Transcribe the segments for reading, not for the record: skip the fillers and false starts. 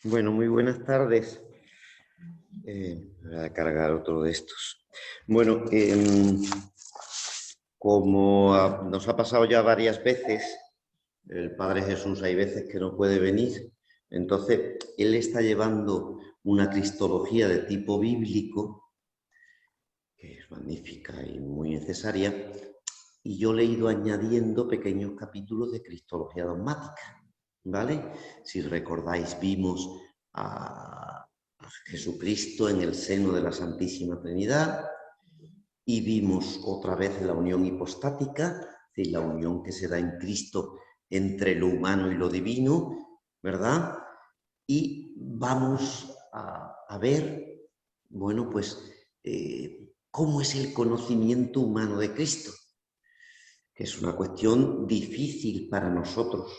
Bueno, muy buenas tardes. Voy a cargar otro de estos. Bueno, como nos ha pasado ya varias veces, el Padre Jesús hay veces que no puede venir, entonces él está llevando una cristología de tipo bíblico, que es magnífica y muy necesaria, y yo le he ido añadiendo pequeños capítulos de cristología dogmática, ¿vale? Si recordáis, vimos a Jesucristo en el seno de la Santísima Trinidad y vimos otra vez la unión hipostática, es decir, la unión que se da en Cristo entre lo humano y lo divino, ¿verdad? Y vamos a ver, bueno, pues, cómo es el conocimiento humano de Cristo, que es una cuestión difícil para nosotros,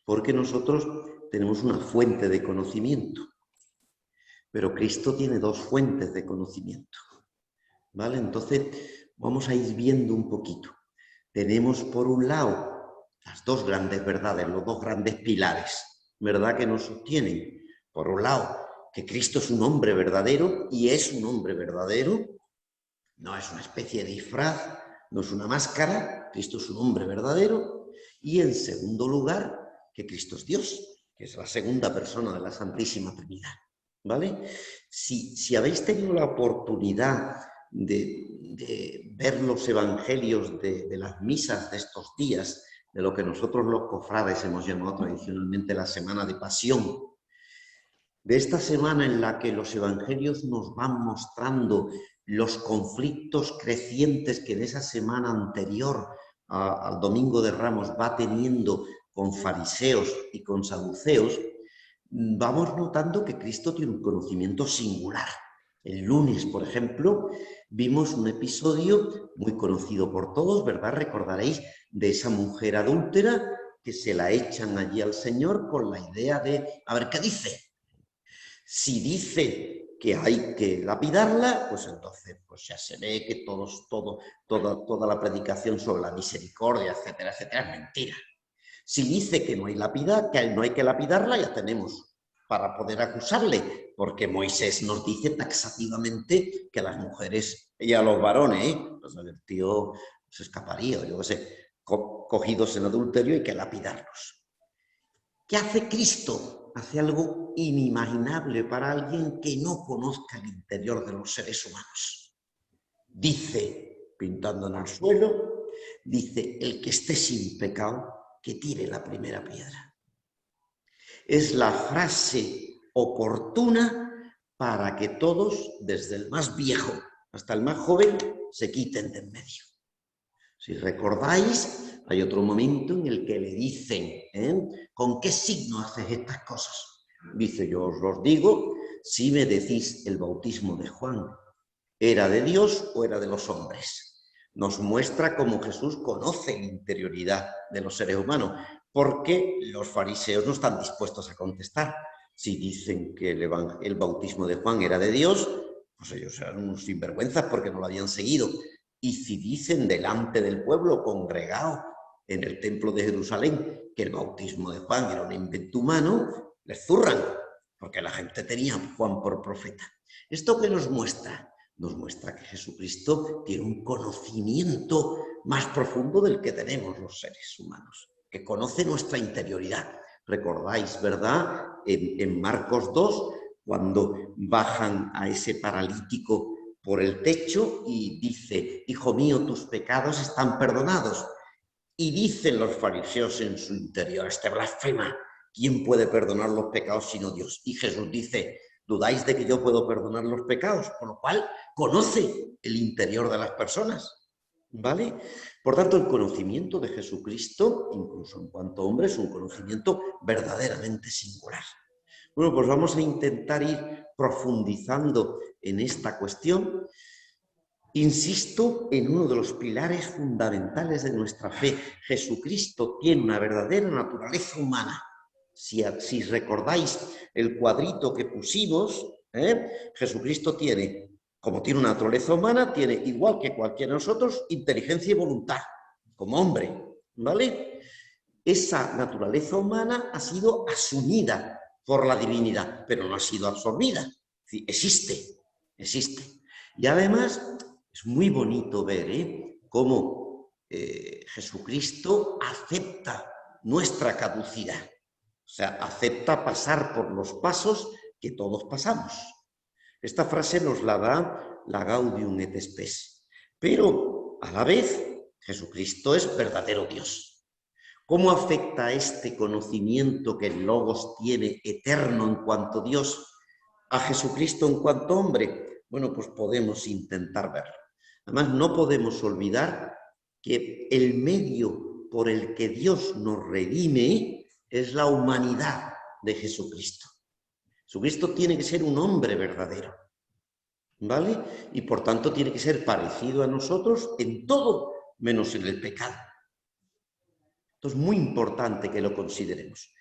porque nosotros tenemos una fuente de conocimiento, pero Cristo tiene dos fuentes de conocimiento, ¿vale? Entonces, vamos a ir viendo un poquito. Tenemos, por un lado, las dos grandes verdades, los dos grandes pilares, ¿verdad?, que nos sostienen. Por un lado, que Cristo es un hombre verdadero, y es un hombre verdadero, no es una especie de disfraz, no es una máscara, Cristo es un hombre verdadero. Y en segundo lugar, que Cristo es Dios, que es la segunda persona de la Santísima Trinidad, ¿vale? Si habéis tenido la oportunidad de ver los evangelios de las misas de estos días, de lo que nosotros los cofrades hemos llamado tradicionalmente la Semana de Pasión, de esta semana en la que los evangelios nos van mostrando los conflictos crecientes que en esa semana anterior al Domingo de Ramos va teniendo con fariseos y con saduceos, vamos notando que Cristo tiene un conocimiento singular. El lunes, por ejemplo, vimos un episodio muy conocido por todos, ¿verdad? Recordaréis, de esa mujer adúltera que se la echan allí al Señor con la idea de, a ver, ¿qué dice? Si dice que hay que lapidarla, pues entonces pues ya se ve que toda la predicación sobre la misericordia, etcétera, etcétera, es mentira. Si dice que no hay que lapidarla, ya tenemos para poder acusarle, porque Moisés nos dice taxativamente que a las mujeres y a los varones, pues el tío se escaparía, yo qué sé, cogidos en adulterio, hay que lapidarlos. ¿Qué hace Cristo? Hace algo inimaginable para alguien que no conozca el interior de los seres humanos. Dice, pintando en el suelo, dice, el que esté sin pecado, que tire la primera piedra. Es la frase oportuna para que todos, desde el más viejo hasta el más joven, se quiten de en medio. Si recordáis, hay otro momento en el que le dicen, ¿con qué signo haces estas cosas? Dice, yo os los digo, si me decís el bautismo de Juan, ¿era de Dios o era de los hombres? Nos muestra cómo Jesús conoce la interioridad de los seres humanos, porque los fariseos no están dispuestos a contestar. Si dicen que el bautismo de Juan era de Dios, pues ellos eran unos sinvergüenzas porque no lo habían seguido. Y si dicen delante del pueblo congregado en el templo de Jerusalén que el bautismo de Juan era un invento humano, les zurran, porque la gente tenía a Juan por profeta. ¿Esto qué nos muestra? Nos muestra que Jesucristo tiene un conocimiento más profundo del que tenemos los seres humanos, que conoce nuestra interioridad. Recordáis, ¿verdad? En Marcos 2, cuando bajan a ese paralítico por el techo y dice, hijo mío, tus pecados están perdonados. Y dicen los fariseos en su interior, este blasfema, ¿quién puede perdonar los pecados sino Dios? Y Jesús dice, ¿dudáis de que yo puedo perdonar los pecados? Por lo cual, conoce el interior de las personas, ¿vale? Por tanto, el conocimiento de Jesucristo, incluso en cuanto a hombre, es un conocimiento verdaderamente singular. Bueno, pues vamos a intentar ir profundizando en esta cuestión. Insisto en uno de los pilares fundamentales de nuestra fe. Jesucristo tiene una verdadera naturaleza humana. Si recordáis el cuadrito que pusimos, Jesucristo tiene, como tiene una naturaleza humana, tiene, igual que cualquiera de nosotros, inteligencia y voluntad, como hombre, ¿vale? Esa naturaleza humana ha sido asumida por la divinidad, pero no ha sido absorbida. Existe, existe. Y además es muy bonito ver cómo Jesucristo acepta nuestra caducidad. O sea, acepta pasar por los pasos que todos pasamos. Esta frase nos la da la Gaudium et Spes. Pero, a la vez, Jesucristo es verdadero Dios. ¿Cómo afecta este conocimiento que el Logos tiene eterno en cuanto Dios a Jesucristo en cuanto hombre? Bueno, pues podemos intentar verlo. Además, no podemos olvidar que el medio por el que Dios nos redime es la humanidad de Jesucristo. Jesucristo tiene que ser un hombre verdadero, ¿vale? Y por tanto tiene que ser parecido a nosotros en todo, menos en el pecado. Esto es muy importante que lo consideremos.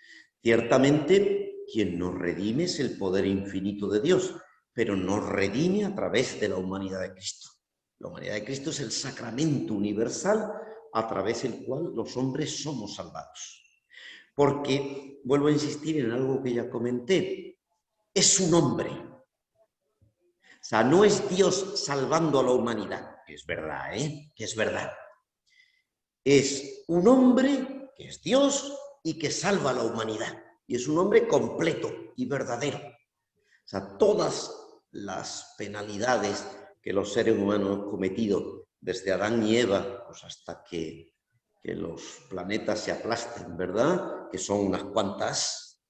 Ciertamente, quien nos redime es el poder infinito de Dios, pero nos redime a través de la humanidad de Cristo. La humanidad de Cristo es el sacramento universal a través del cual los hombres somos salvados. Porque, vuelvo a insistir en algo que ya comenté, es un hombre. O sea, no es Dios salvando a la humanidad, que es verdad, que es verdad. Es un hombre que es Dios y que salva a la humanidad. Y es un hombre completo y verdadero. O sea, todas las penalidades que los seres humanos han cometido, desde Adán y Eva, pues hasta que los planetas se aplasten, ¿verdad? Que son unas cuantas,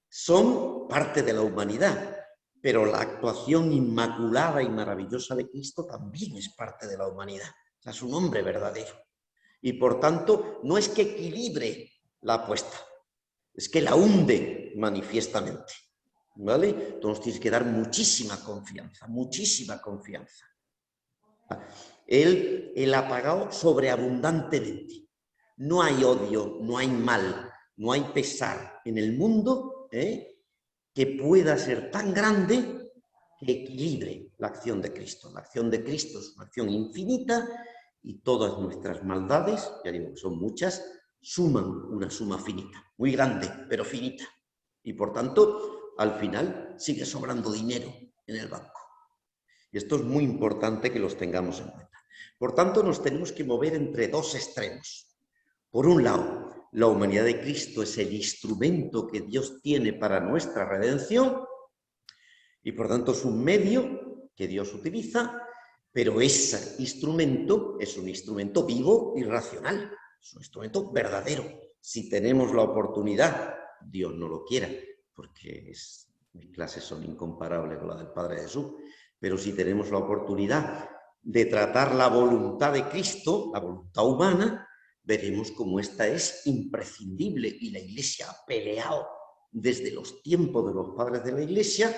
son parte de la humanidad. Pero la actuación inmaculada y maravillosa de Cristo también es parte de la humanidad. O sea, es un hombre verdadero. Y por tanto, no es que equilibre la apuesta, es que la hunde manifiestamente, ¿vale? Entonces tienes que dar muchísima confianza, muchísima confianza. Él ha pagado sobreabundantemente. No hay odio, no hay mal, no hay pesar en el mundo que pueda ser tan grande que equilibre la acción de Cristo. La acción de Cristo es una acción infinita y todas nuestras maldades, ya digo que son muchas, suman una suma finita, muy grande, pero finita. Y por tanto, al final sigue sobrando dinero en el banco. Y esto es muy importante que los tengamos en cuenta. Por tanto, nos tenemos que mover entre dos extremos. Por un lado, la humanidad de Cristo es el instrumento que Dios tiene para nuestra redención y por tanto es un medio que Dios utiliza, pero ese instrumento es un instrumento vivo y racional, es un instrumento verdadero. Si tenemos la oportunidad, Dios no lo quiera, porque mis clases son incomparables con las del Padre Jesús, pero si tenemos la oportunidad de tratar la voluntad de Cristo, la voluntad humana, veremos cómo esta es imprescindible y la Iglesia ha peleado desde los tiempos de los padres de la Iglesia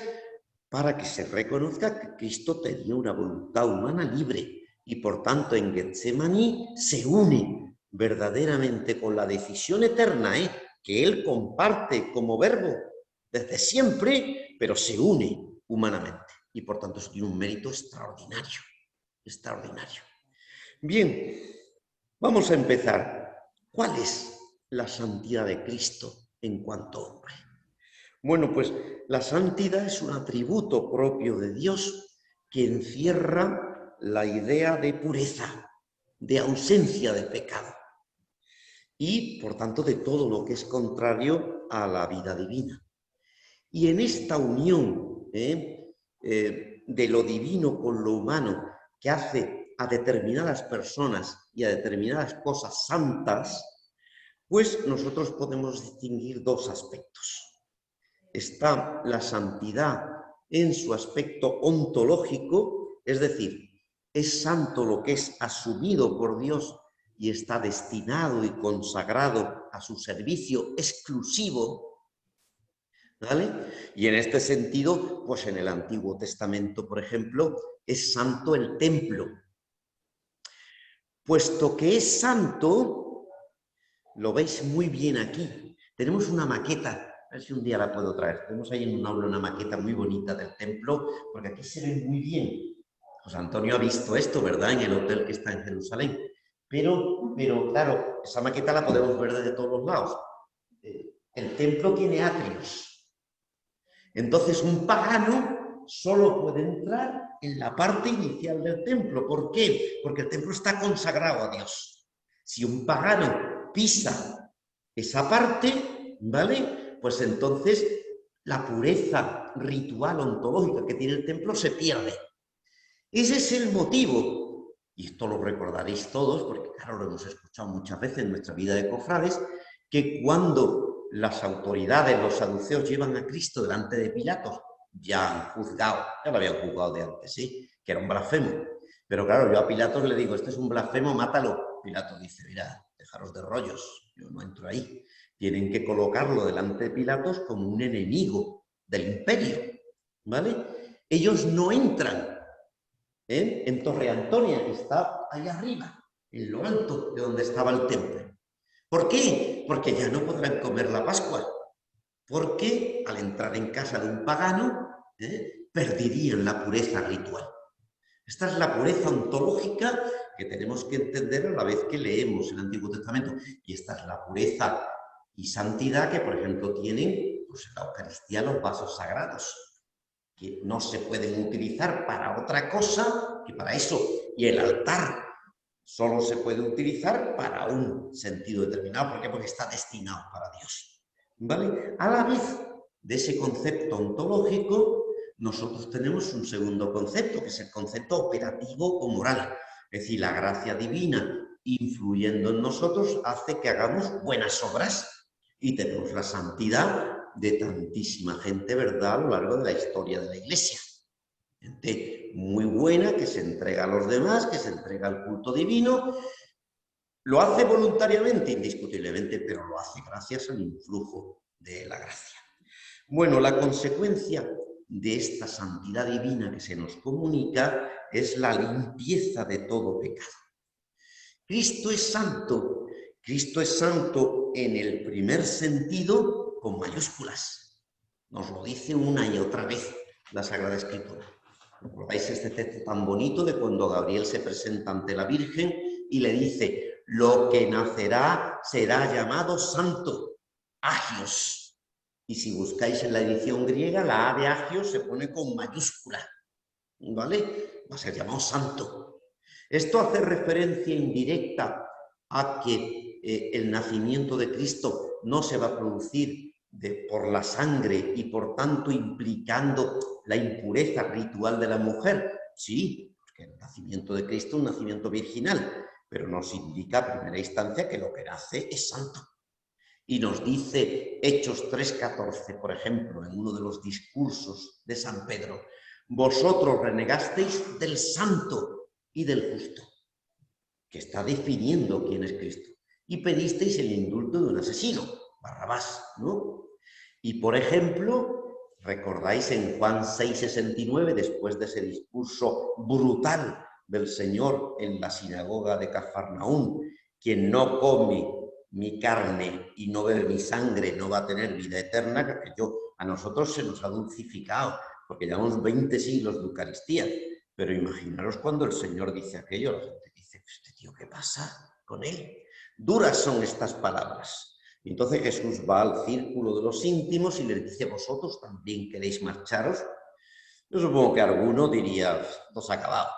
para que se reconozca que Cristo tenía una voluntad humana libre y por tanto en Getsemaní se une verdaderamente con la decisión eterna que Él comparte como verbo desde siempre, pero se une humanamente y por tanto eso tiene un mérito extraordinario, extraordinario. Bien, vamos a empezar. ¿Cuál es la santidad de Cristo en cuanto hombre? Bueno, pues la santidad es un atributo propio de Dios que encierra la idea de pureza, de ausencia de pecado y, por tanto, de todo lo que es contrario a la vida divina. Y en esta unión de lo divino con lo humano que hace a determinadas personas y a determinadas cosas santas, pues nosotros podemos distinguir dos aspectos. Está la santidad en su aspecto ontológico, es decir, es santo lo que es asumido por Dios y está destinado y consagrado a su servicio exclusivo, ¿vale? Y en este sentido, pues en el Antiguo Testamento, por ejemplo, es santo el templo. Puesto que es santo, lo veis muy bien aquí. Tenemos una maqueta. A ver si un día la puedo traer. Tenemos ahí en un aula una maqueta muy bonita del templo, porque aquí se ve muy bien. José Antonio ha visto esto, ¿verdad? En el hotel que está en Jerusalén. Pero claro, esa maqueta la podemos ver desde todos los lados. El templo tiene atrios. Entonces un pagano solo puede entrar en la parte inicial del templo. ¿Por qué? Porque el templo está consagrado a Dios. Si un pagano pisa esa parte, ¿vale? Pues entonces la pureza ritual ontológica que tiene el templo se pierde. Ese es el motivo, y esto lo recordaréis todos, porque claro, lo hemos escuchado muchas veces en nuestra vida de cofrades, que cuando las autoridades, los saduceos, llevan a Cristo delante de Pilatos, ya han juzgado, ya lo habían juzgado de antes, ¿sí? Que era un blasfemo. Pero claro, yo a Pilatos le digo, este es un blasfemo, mátalo. Pilatos dice, mira, dejaros de rollos, yo no entro ahí. Tienen que colocarlo delante de Pilatos como un enemigo del imperio, ¿vale? Ellos no entran en Torre Antonia, que está ahí arriba, en lo alto de donde estaba el templo. ¿Por qué? Porque ya no podrán comer la Pascua, porque al entrar en casa de un pagano, perderían la pureza ritual. Esta es la pureza ontológica que tenemos que entender a la vez que leemos el Antiguo Testamento. Y esta es la pureza y santidad que, por ejemplo, tienen pues, en la Eucaristía los vasos sagrados, que no se pueden utilizar para otra cosa que para eso. Y el altar solo se puede utilizar para un sentido determinado. ¿Por qué? Porque está destinado para Dios. ¿Vale? A la vez de ese concepto ontológico, nosotros tenemos un segundo concepto, que es el concepto operativo o moral. Es decir, la gracia divina influyendo en nosotros hace que hagamos buenas obras y tenemos la santidad de tantísima gente, ¿verdad?, a lo largo de la historia de la Iglesia. Gente muy buena que se entrega a los demás, que se entrega al culto divino. Lo hace voluntariamente, indiscutiblemente, pero lo hace gracias al influjo de la gracia. Bueno, la consecuencia de esta santidad divina que se nos comunica es la limpieza de todo pecado. Cristo es santo. Cristo es santo en el primer sentido con mayúsculas. Nos lo dice una y otra vez la Sagrada Escritura. ¿Recordáis este texto tan bonito de cuando Gabriel se presenta ante la Virgen y le dice, lo que nacerá será llamado santo, Agios? Y si buscáis en la edición griega, la A de Agios se pone con mayúscula, ¿vale? Va a ser llamado santo. Esto hace referencia indirecta a que el nacimiento de Cristo no se va a producir por la sangre y por tanto implicando la impureza ritual de la mujer. Sí, porque el nacimiento de Cristo es un nacimiento virginal, pero nos indica a primera instancia que lo que nace es santo. Y nos dice Hechos 3:14, por ejemplo, en uno de los discursos de San Pedro, vosotros renegasteis del santo y del justo, que está definiendo quién es Cristo, y pedisteis el indulto de un asesino, Barrabás, ¿no? Y, por ejemplo, recordáis en Juan 6:69, después de ese discurso brutal del Señor en la sinagoga de Cafarnaúm, quien no come mi carne y no bebe mi sangre no va a tener vida eterna, que a nosotros se nos ha dulcificado, porque llevamos 20 siglos de Eucaristía, pero imaginaros cuando el Señor dice aquello, la gente dice, este tío, ¿qué pasa con él? Duras son estas palabras. Y entonces Jesús va al círculo de los íntimos y les dice, ¿vosotros también queréis marcharos? Yo supongo que alguno diría, esto se ha acabado.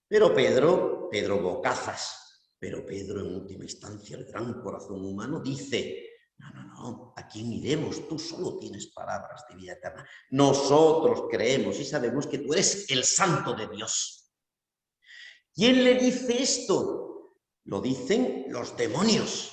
Pero Pedro bocazas, pero Pedro en última instancia, el gran corazón humano, dice, no, ¿a quién iremos? Tú solo tienes palabras de vida eterna. Nosotros creemos y sabemos que tú eres el santo de Dios. ¿Quién le dice esto? Lo dicen los demonios.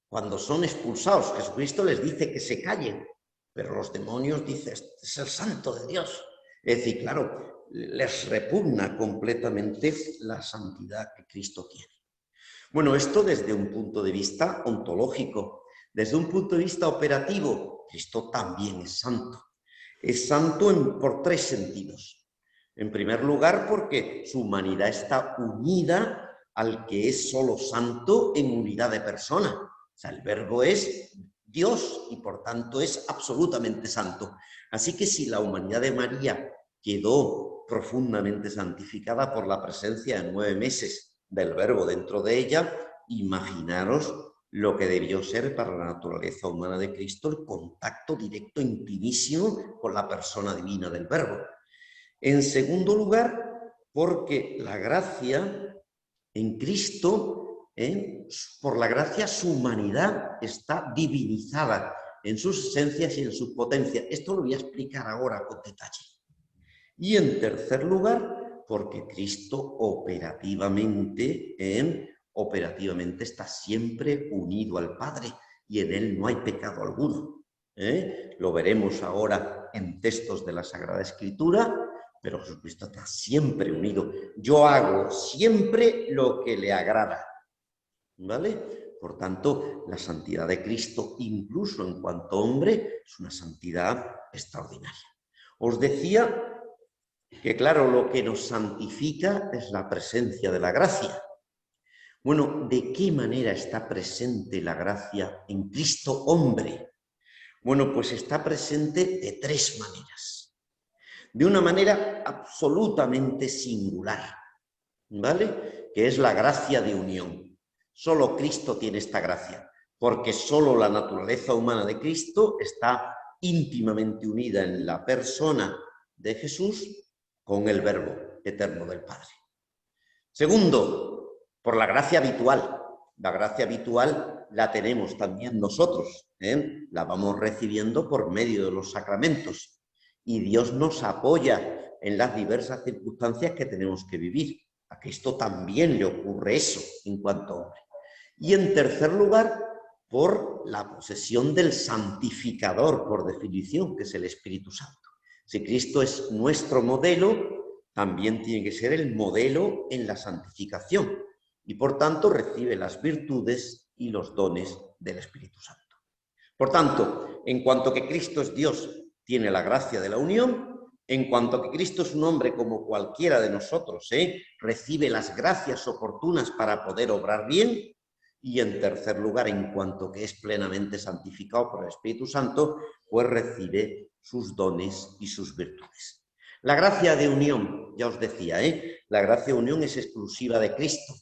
Cuando son expulsados, Jesucristo les dice que se callen, pero los demonios dicen, este es el santo de Dios. Es decir, claro, les repugna completamente la santidad que Cristo tiene. Bueno, esto desde un punto de vista ontológico. Desde un punto de vista operativo, Cristo también es santo. Es santo por tres sentidos. En primer lugar, porque su humanidad está unida al que es solo santo en unidad de persona. O sea, el Verbo es Dios y por tanto es absolutamente santo. Así que si la humanidad de María quedó profundamente santificada por la presencia de 9 meses del Verbo dentro de ella, imaginaros lo que debió ser para la naturaleza humana de Cristo el contacto directo, intimísimo con la persona divina del Verbo. En segundo lugar, porque la gracia en Cristo, por la gracia su humanidad está divinizada en sus esencias y en sus potencias. Esto lo voy a explicar ahora con detalle. Y en tercer lugar, porque Cristo operativamente está siempre unido al Padre y en él no hay pecado alguno. Lo veremos ahora en textos de la Sagrada Escritura, pero Jesucristo está siempre unido. Yo hago siempre lo que le agrada, ¿vale? Por tanto, la santidad de Cristo, incluso en cuanto hombre, es una santidad extraordinaria. Os decía que, claro, lo que nos santifica es la presencia de la gracia. Bueno, ¿de qué manera está presente la gracia en Cristo hombre? Bueno, pues está presente de tres maneras. De una manera absolutamente singular, ¿vale? Que es la gracia de unión. Solo Cristo tiene esta gracia, porque solo la naturaleza humana de Cristo está íntimamente unida en la persona de Jesús con el Verbo eterno del Padre. Segundo, por la gracia habitual. La gracia habitual la tenemos también nosotros, la vamos recibiendo por medio de los sacramentos. Y Dios nos apoya en las diversas circunstancias que tenemos que vivir. A Cristo también le ocurre eso en cuanto a hombre. Y en tercer lugar, por la posesión del santificador, por definición, que es el Espíritu Santo. Si Cristo es nuestro modelo, también tiene que ser el modelo en la santificación y por tanto recibe las virtudes y los dones del Espíritu Santo. Por tanto, en cuanto que Cristo es Dios, tiene la gracia de la unión. En cuanto que Cristo es un hombre como cualquiera de nosotros, recibe las gracias oportunas para poder obrar bien. Y en tercer lugar, en cuanto que es plenamente santificado por el Espíritu Santo, pues recibe sus dones y sus virtudes. La gracia de unión, ya os decía, la gracia de unión es exclusiva de Cristo,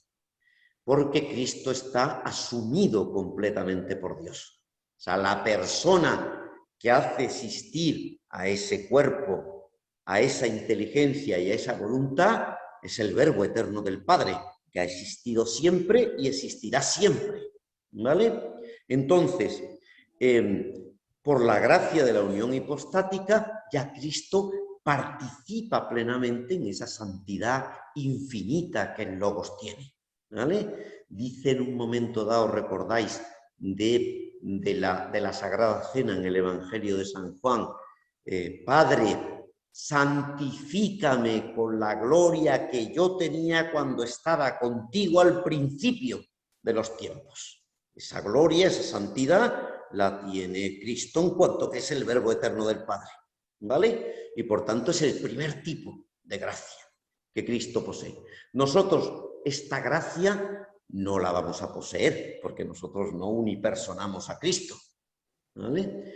porque Cristo está asumido completamente por Dios. O sea, la persona que hace existir a ese cuerpo, a esa inteligencia y a esa voluntad, es el Verbo eterno del Padre, que ha existido siempre y existirá siempre, ¿vale? Entonces, por la gracia de la unión hipostática, ya Cristo participa plenamente en esa santidad infinita que el Logos tiene, ¿vale? Dice en un momento dado, recordáis, de la Sagrada Cena en el Evangelio de San Juan, Padre, santifícame con la gloria que yo tenía cuando estaba contigo al principio de los tiempos. Esa gloria, esa santidad, la tiene Cristo en cuanto que es el Verbo eterno del Padre, ¿vale? Y por tanto es el primer tipo de gracia que Cristo posee. Nosotros esta gracia no la vamos a poseer, porque nosotros no unipersonamos a Cristo, ¿vale?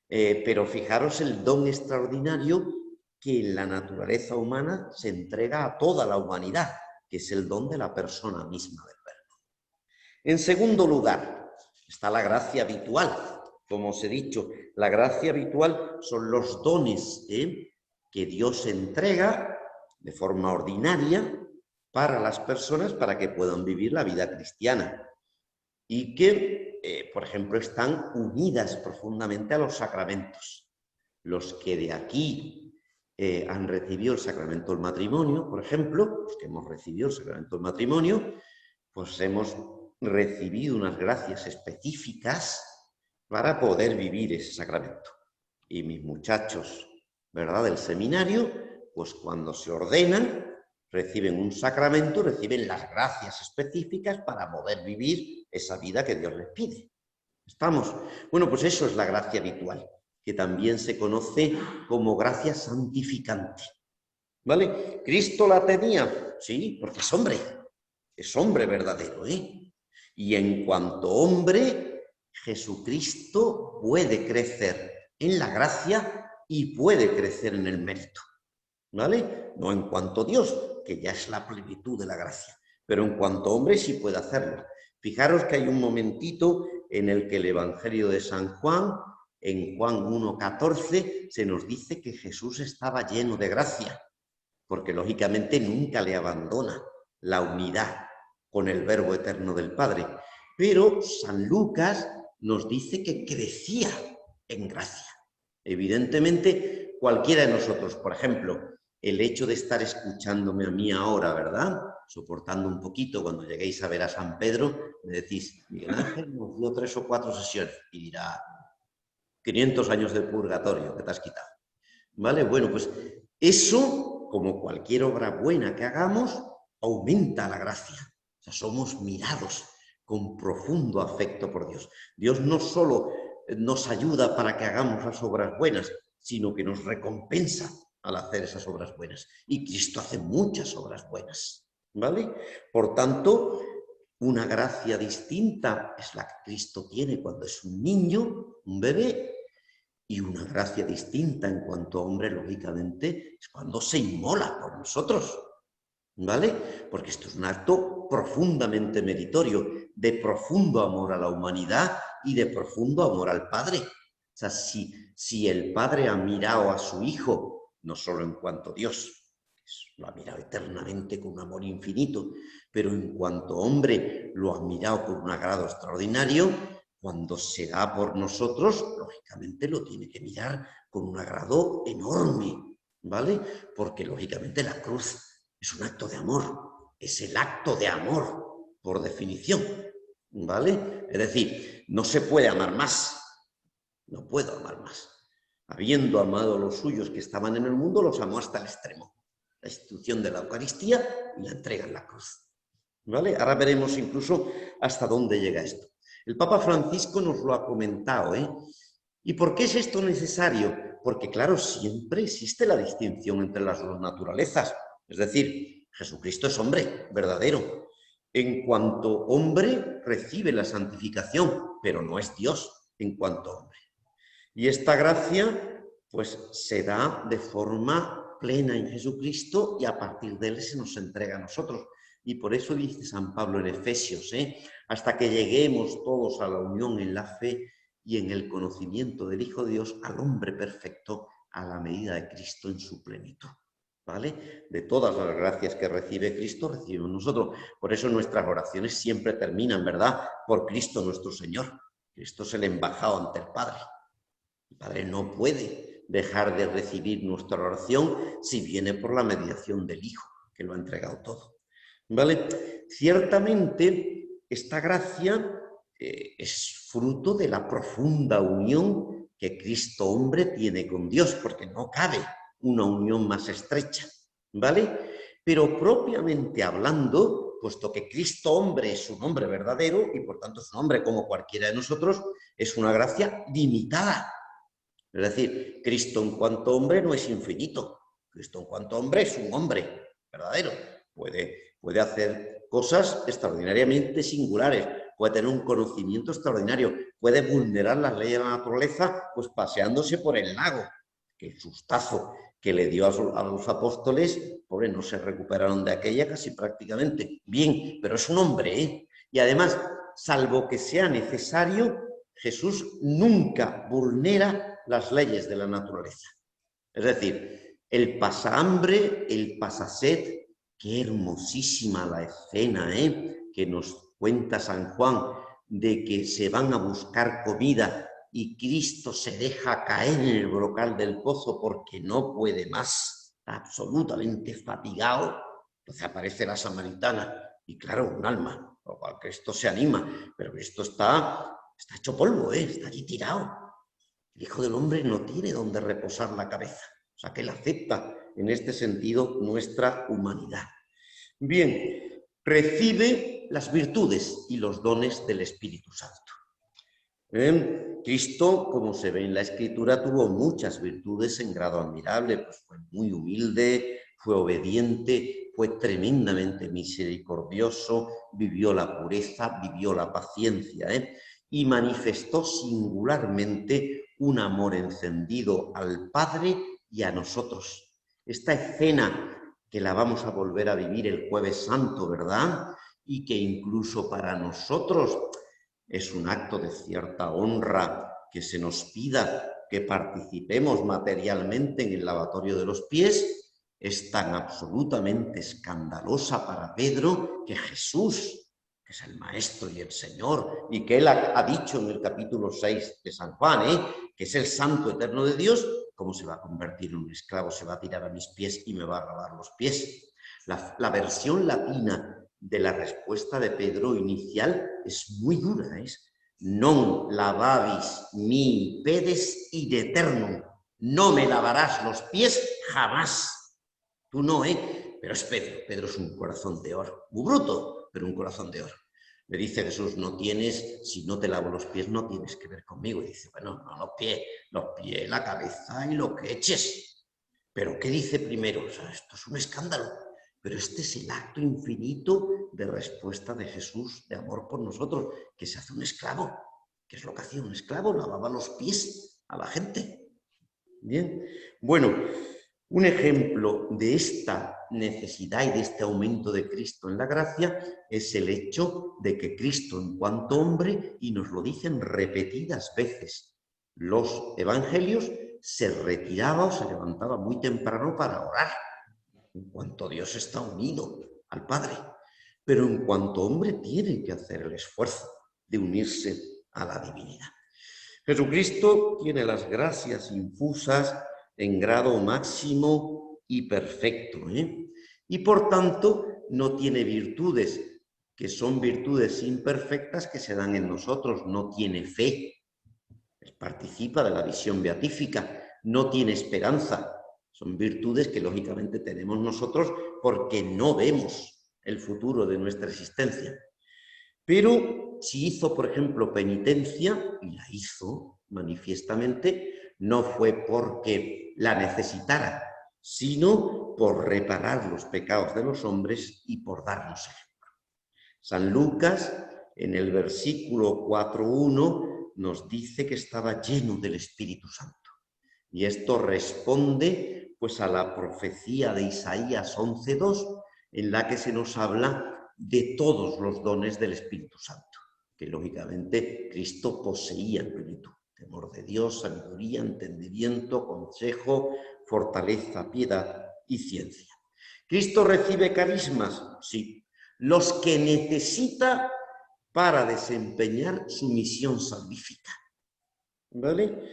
Pero fijaros el don extraordinario que en la naturaleza humana se entrega a toda la humanidad, que es el don de la persona misma del Verbo. En segundo lugar, está la gracia habitual. Como os he dicho, la gracia habitual son los dones que Dios entrega de forma ordinaria para las personas para que puedan vivir la vida cristiana y que, por ejemplo, están unidas profundamente a los sacramentos. Los que de aquí han recibido el sacramento del matrimonio, por ejemplo, los que hemos recibido el sacramento del matrimonio, pues hemos recibido unas gracias específicas para poder vivir ese sacramento. Y mis muchachos, ¿verdad?, del seminario, pues cuando se ordenan, reciben un sacramento, reciben las gracias específicas para poder vivir esa vida que Dios les pide. ¿Estamos? Bueno, pues eso es la gracia habitual, que también se conoce como gracia santificante. ¿Vale? ¿Cristo la tenía? Sí, porque es hombre verdadero, Y en cuanto hombre, Jesucristo puede crecer en la gracia y puede crecer en el mérito, ¿vale? No en cuanto Dios, que ya es la plenitud de la gracia, pero en cuanto hombre sí puede hacerlo. Fijaros que hay un momentito en el que el Evangelio de San Juan, en Juan 1,14, se nos dice que Jesús estaba lleno de gracia, porque lógicamente nunca le abandona la unidad con el Verbo eterno del Padre. Pero San Lucas nos dice que crecía en gracia. Evidentemente, cualquiera de nosotros, por ejemplo, el hecho de estar escuchándome a mí ahora, ¿verdad? Soportando un poquito cuando lleguéis a ver a San Pedro, me decís, Miguel Ángel nos dio 3 o 4 sesiones y dirá, 500 años de purgatorio que te has quitado. ¿Vale? Bueno, pues eso, como cualquier obra buena que hagamos, aumenta la gracia. O sea, somos mirados con profundo afecto por Dios. Dios no solo nos ayuda para que hagamos las obras buenas, sino que nos recompensa al hacer esas obras buenas. Y Cristo hace muchas obras buenas, ¿vale? Por tanto, una gracia distinta es la que Cristo tiene cuando es un niño, un bebé, y una gracia distinta en cuanto a hombre, lógicamente, es cuando se inmola por nosotros, ¿vale? Porque esto es un acto profundamente meritorio, de profundo amor a la humanidad y de profundo amor al Padre. O sea, si el Padre ha mirado a su Hijo, no solo en cuanto a Dios, lo ha mirado eternamente con un amor infinito, pero en cuanto hombre lo ha mirado con un agrado extraordinario, cuando se da por nosotros, lógicamente lo tiene que mirar con un agrado enorme, ¿vale? Porque lógicamente la cruz es un acto de amor, es el acto de amor, por definición, ¿vale? Es decir, no se puede amar más, no puedo amar más. Habiendo amado a los suyos que estaban en el mundo, los amó hasta el extremo. La institución de la Eucaristía y la entrega en la cruz, ¿vale? Ahora veremos incluso hasta dónde llega esto. El Papa Francisco nos lo ha comentado, ¿eh? ¿Y por qué es esto necesario? Porque, claro, siempre existe la distinción entre las dos naturalezas. Es decir, Jesucristo es hombre verdadero. En cuanto hombre, recibe la santificación, pero no es Dios en cuanto hombre. Y esta gracia, pues, se da de forma plena en Jesucristo y a partir de él se nos entrega a nosotros. Y por eso dice San Pablo en Efesios, hasta que lleguemos todos a la unión en la fe y en el conocimiento del Hijo de Dios, al hombre perfecto, a la medida de Cristo en su plenitud, ¿vale? De todas las gracias que recibe Cristo, recibimos nosotros. Por eso nuestras oraciones siempre terminan, ¿verdad? Por Cristo nuestro Señor. Cristo es el embajado ante el Padre. El Padre no puede dejar de recibir nuestra oración si viene por la mediación del Hijo, que lo ha entregado todo, ¿vale? Ciertamente, esta gracia es fruto de la profunda unión que Cristo hombre tiene con Dios, porque no cabe una unión más estrecha, ¿vale? Pero propiamente hablando, puesto que Cristo hombre es un hombre verdadero y por tanto es un hombre como cualquiera de nosotros, es una gracia limitada. Es decir, Cristo en cuanto hombre no es infinito. Cristo en cuanto hombre es un hombre verdadero. Puede hacer cosas extraordinariamente singulares, puede tener un conocimiento extraordinario, puede vulnerar las leyes de la naturaleza pues paseándose por el lago. Que el sustazo que le dio a los apóstoles, pobre, no se recuperaron de aquella casi prácticamente. Bien, pero es un hombre, ¿eh? Y además, salvo que sea necesario, Jesús nunca vulnera las leyes de la naturaleza. Es decir, el pasahambre, el pasased, qué hermosísima la escena, que nos cuenta San Juan, de que se van a buscar comida y Cristo se deja caer en el brocal del pozo porque no puede más, está absolutamente fatigado. Entonces aparece la samaritana y claro, un alma, por lo cual Cristo se anima, pero Cristo está hecho polvo, está allí tirado. El Hijo del Hombre no tiene donde reposar la cabeza. O sea, que él acepta en este sentido nuestra humanidad. Bien, recibe las virtudes y los dones del Espíritu Santo. Cristo, como se ve en la Escritura, tuvo muchas virtudes en grado admirable, pues fue muy humilde, fue obediente, fue tremendamente misericordioso, vivió la pureza, vivió la paciencia, y manifestó singularmente un amor encendido al Padre y a nosotros. Esta escena que la vamos a volver a vivir el Jueves Santo, ¿verdad? y que incluso para nosotros es un acto de cierta honra que se nos pida que participemos materialmente en el lavatorio de los pies, es tan absolutamente escandalosa para Pedro que Jesús, que es el Maestro y el Señor, y que él ha dicho en el capítulo 6 de San Juan, que es el Santo Eterno de Dios, ¿cómo se va a convertir en un esclavo? Se va a tirar a mis pies y me va a lavar los pies. La versión latina de la respuesta de Pedro inicial es muy dura, non lavabis mi pedes id eternum, no me lavarás los pies jamás. Tú no, pero es Pedro. Pedro es un corazón de oro, muy bruto, pero un corazón de oro. Le dice Jesús, no tienes, si no te lavo los pies, no tienes que ver conmigo. Y dice, bueno, no los pies, la cabeza y lo que eches. Pero ¿qué dice primero? O sea, esto es un escándalo. Pero este es el acto infinito de respuesta de Jesús, de amor por nosotros, que se hace un esclavo. ¿Qué es lo que hacía un esclavo? Lavaba los pies a la gente. Bien, bueno, un ejemplo de esta necesidad y de este aumento de Cristo en la gracia es el hecho de que Cristo, en cuanto hombre, y nos lo dicen repetidas veces los evangelios, se retiraba o se levantaba muy temprano para orar, en cuanto Dios está unido al Padre. Pero en cuanto hombre tiene que hacer el esfuerzo de unirse a la divinidad. Jesucristo tiene las gracias infusas en grado máximo y perfecto, y por tanto no tiene virtudes, que son virtudes imperfectas que se dan en nosotros. No tiene fe, participa de la visión beatífica, no tiene esperanza. Son virtudes que lógicamente tenemos nosotros porque no vemos el futuro de nuestra existencia. Pero si hizo, por ejemplo, penitencia, y la hizo manifiestamente, no fue porque la necesitara, sino por reparar los pecados de los hombres y por darnos ejemplo. San Lucas, en el versículo 4.1, nos dice que estaba lleno del Espíritu Santo. Y esto responde pues a la profecía de Isaías 11.2, en la que se nos habla de todos los dones del Espíritu Santo, que lógicamente Cristo poseía en plenitud: temor de Dios, sabiduría, entendimiento, consejo, fortaleza, piedad y ciencia. ¿Cristo recibe carismas? Sí, los que necesita para desempeñar su misión salvífica. ¿Vale?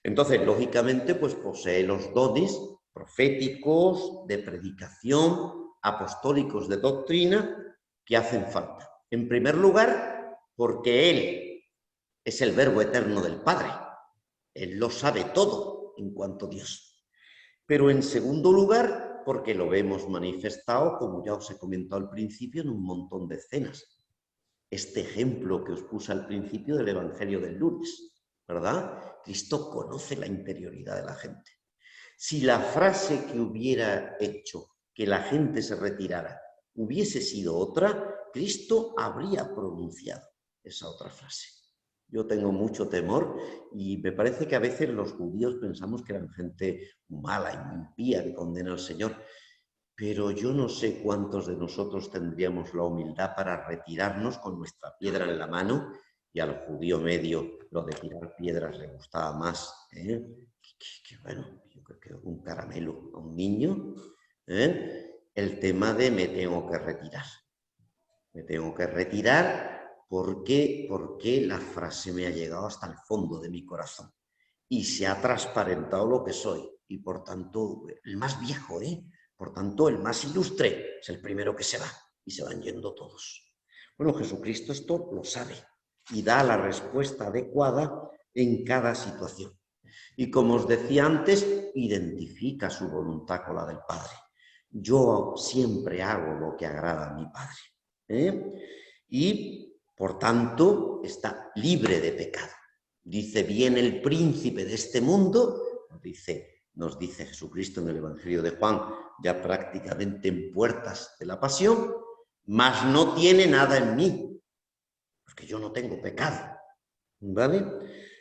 Entonces, lógicamente, pues posee los dones proféticos, de predicación, apostólicos, de doctrina, que hacen falta. En primer lugar, porque Él es el Verbo eterno del Padre. Él lo sabe todo en cuanto a Dios. Pero en segundo lugar, porque lo vemos manifestado, como ya os he comentado al principio, en un montón de escenas. Este ejemplo que os puse al principio del Evangelio del lunes, ¿verdad? Cristo conoce la interioridad de la gente. Si la frase que hubiera hecho que la gente se retirara hubiese sido otra, Cristo habría pronunciado esa otra frase. Yo tengo mucho temor y me parece que a veces los judíos pensamos que eran gente mala y impía que condena al Señor. Pero yo no sé cuántos de nosotros tendríamos la humildad para retirarnos con nuestra piedra en la mano, y al judío medio lo de tirar piedras le gustaba más, que bueno, yo creo que un caramelo a un niño, el tema de me tengo que retirar. Me tengo que retirar porque la frase me ha llegado hasta el fondo de mi corazón y se ha transparentado lo que soy, y por tanto el más viejo, por tanto el más ilustre es el primero que se va, y se van yendo todos. Bueno, Jesucristo esto lo sabe y da la respuesta adecuada en cada situación. Y como os decía antes, identifica su voluntad con la del Padre. Yo siempre hago lo que agrada a mi Padre, y por tanto está libre de pecado. Dice, viene el príncipe de este mundo, nos dice Jesucristo en el Evangelio de Juan, ya prácticamente en puertas de la pasión, mas no tiene nada en mí, porque yo no tengo pecado, ¿vale?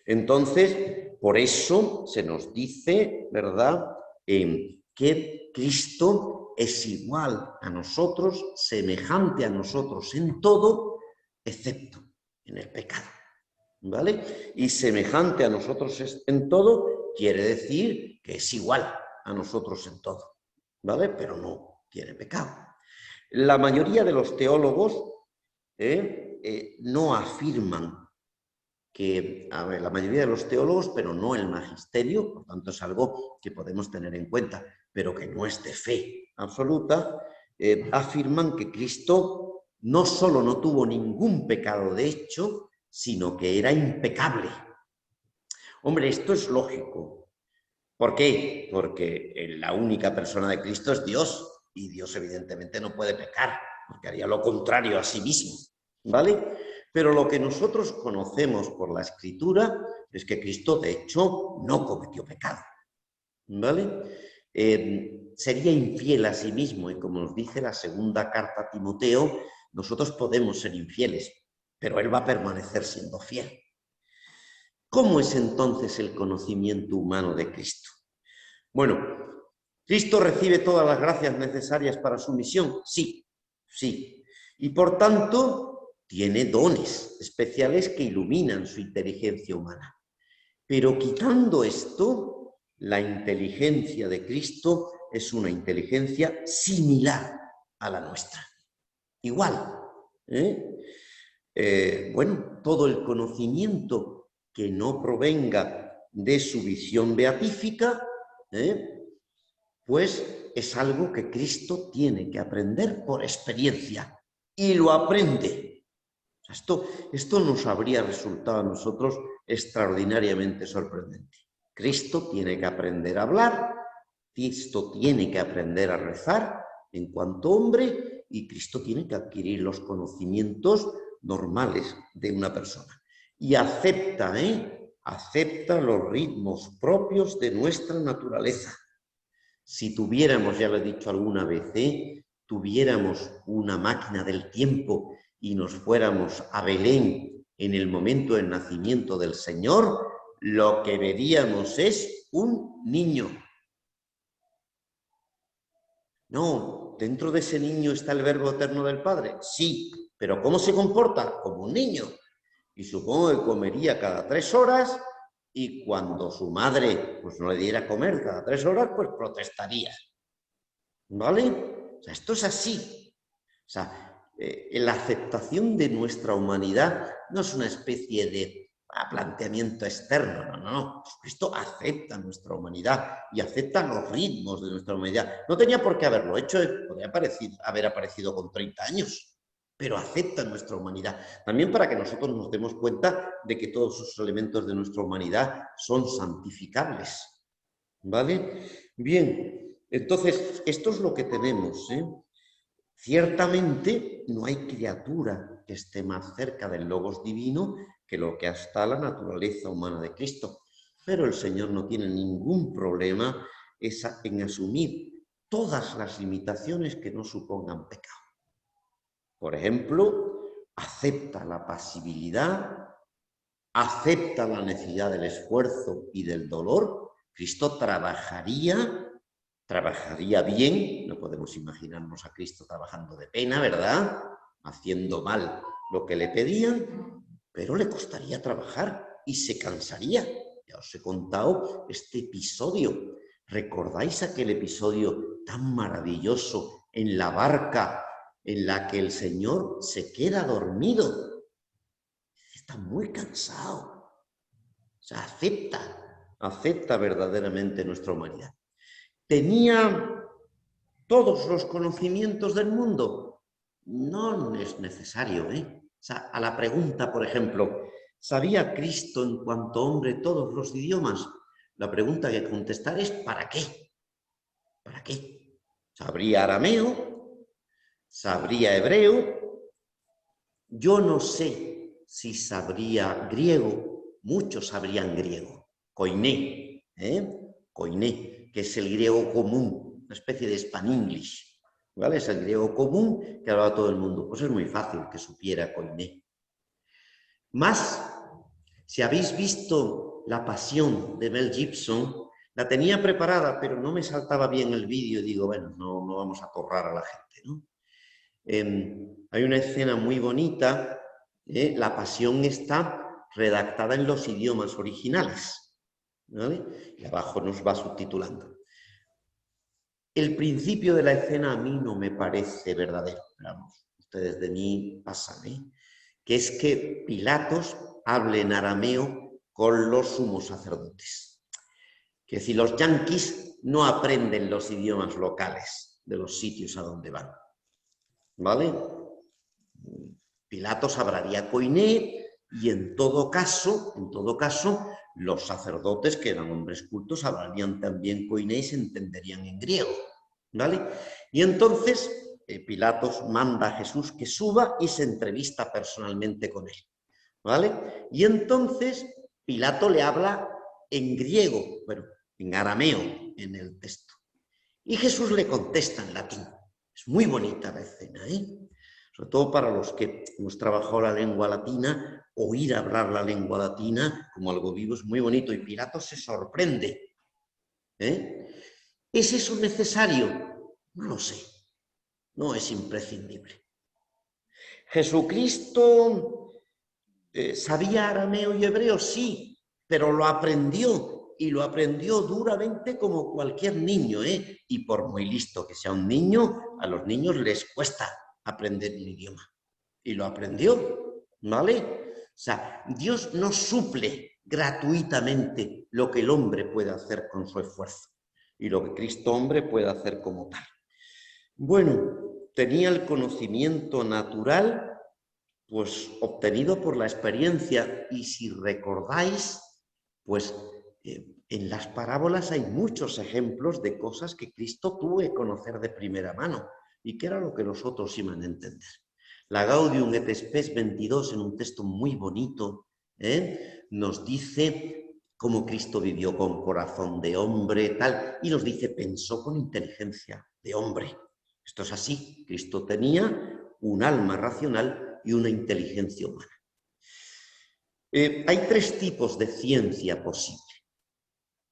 Entonces, por eso se nos dice, ¿verdad?, que Cristo es igual a nosotros, semejante a nosotros en todo, excepto en el pecado, ¿vale? Y semejante a nosotros en todo quiere decir que es igual a nosotros en todo, ¿vale? Pero no tiene pecado. La mayoría de los teólogos no afirman que, a ver, la mayoría de los teólogos, pero no el magisterio, por tanto es algo que podemos tener en cuenta, pero que no es de fe absoluta, afirman que Cristo no solo no tuvo ningún pecado de hecho, sino que era impecable. Hombre, esto es lógico. ¿Por qué? Porque la única persona de Cristo es Dios, y Dios evidentemente no puede pecar, porque haría lo contrario a sí mismo, ¿vale? Pero lo que nosotros conocemos por la Escritura es que Cristo, de hecho, no cometió pecado, ¿vale? Sería infiel a sí mismo, y como nos dice la segunda carta a Timoteo, nosotros podemos ser infieles, pero Él va a permanecer siendo fiel. ¿Cómo es entonces el conocimiento humano de Cristo? Bueno, ¿Cristo recibe todas las gracias necesarias para su misión? Sí, sí. Y por tanto, tiene dones especiales que iluminan su inteligencia humana. Pero quitando esto, la inteligencia de Cristo es una inteligencia similar a la nuestra. Igual. Bueno, todo el conocimiento que no provenga de su visión beatífica, pues es algo que Cristo tiene que aprender por experiencia, y lo aprende. Esto nos habría resultado a nosotros extraordinariamente sorprendente. Cristo tiene que aprender a hablar, Cristo tiene que aprender a rezar en cuanto hombre, y Cristo tiene que adquirir los conocimientos normales de una persona. Y acepta los ritmos propios de nuestra naturaleza. Si tuviéramos, ya lo he dicho alguna vez, tuviéramos una máquina del tiempo y nos fuéramos a Belén en el momento del nacimiento del Señor, lo que veríamos es un niño. No, dentro de ese niño está el Verbo eterno del Padre. Sí, pero ¿cómo se comporta? Como un niño. Y supongo que comería cada 3 horas, y cuando su madre pues no le diera comer cada 3 horas, pues protestaría. ¿Vale? O sea, esto es así. O sea, la aceptación de nuestra humanidad no es una especie de planteamiento externo, no. Jesucristo acepta nuestra humanidad y acepta los ritmos de nuestra humanidad. No tenía por qué haberlo hecho, podría haber aparecido con 30 años, pero acepta nuestra humanidad. También para que nosotros nos demos cuenta de que todos esos elementos de nuestra humanidad son santificables. ¿Vale? Bien, entonces, esto es lo que tenemos, Ciertamente no hay criatura que esté más cerca del Logos divino que lo que está la naturaleza humana de Cristo. Pero el Señor no tiene ningún problema en asumir todas las limitaciones que no supongan pecado. Por ejemplo, acepta la pasibilidad, acepta la necesidad del esfuerzo y del dolor. Cristo trabajaría bien, no podemos imaginarnos a Cristo trabajando de pena, ¿verdad? Haciendo mal lo que le pedían, pero le costaría trabajar y se cansaría. Ya os he contado este episodio. ¿Recordáis aquel episodio tan maravilloso en la barca en la que el Señor se queda dormido? Está muy cansado. O sea, acepta verdaderamente nuestra humanidad. ¿Tenía todos los conocimientos del mundo? No es necesario, O sea, a la pregunta, por ejemplo, ¿sabía Cristo en cuanto hombre todos los idiomas? La pregunta que contestar es ¿para qué? ¿Para qué? ¿Sabría arameo? ¿Sabría hebreo? Yo no sé si sabría griego. Muchos sabrían griego. Koiné, Koiné, que es el griego común, una especie de Span-English, ¿vale? Es el griego común que hablaba todo el mundo. Pues es muy fácil que supiera Koiné. Más, si habéis visto La Pasión de Mel Gibson, La tenía preparada, pero no me saltaba bien el vídeo y digo, bueno, no vamos a atorrar a la gente, ¿no? Hay una escena muy bonita, la pasión está redactada en los idiomas originales, ¿vale? Y abajo nos va subtitulando. El principio de la escena a mí no me parece verdadero, vamos, ustedes de mí pasan, que es que Pilatos hable en arameo con los sumos sacerdotes. Que si los yanquis no aprenden los idiomas locales de los sitios a donde van, ¿vale? Pilatos hablaría koiné y en todo caso, los sacerdotes, que eran hombres cultos, hablarían también koiné y se entenderían en griego, ¿vale? Y entonces Pilatos manda a Jesús que suba y se entrevista personalmente con él, ¿vale? Y entonces Pilato le habla en griego, bueno, en arameo en el texto. Y Jesús le contesta en latín. Es muy bonita la escena, sobre todo para los que hemos trabajado la lengua latina, oír hablar la lengua latina como algo vivo es muy bonito y Pilato se sorprende. ¿Es eso necesario? No lo sé, no es imprescindible. ¿Jesucristo sabía arameo y hebreo? Sí, pero lo aprendió y lo aprendió duramente como cualquier niño, y por muy listo que sea un niño, a los niños les cuesta aprender un idioma. Y lo aprendió, ¿vale? O sea, Dios no suple gratuitamente lo que el hombre puede hacer con su esfuerzo y lo que Cristo hombre puede hacer como tal. Bueno, tenía el conocimiento natural pues obtenido por la experiencia y si recordáis, pues en las parábolas hay muchos ejemplos de cosas que Cristo tuvo que conocer de primera mano y que era lo que los otros iban a entender. La Gaudium et Spes 22, en un texto muy bonito, nos dice cómo Cristo vivió con corazón de hombre, tal, y nos dice, pensó con inteligencia de hombre. Esto es así, Cristo tenía un alma racional y una inteligencia humana. Hay tres tipos de ciencia posible.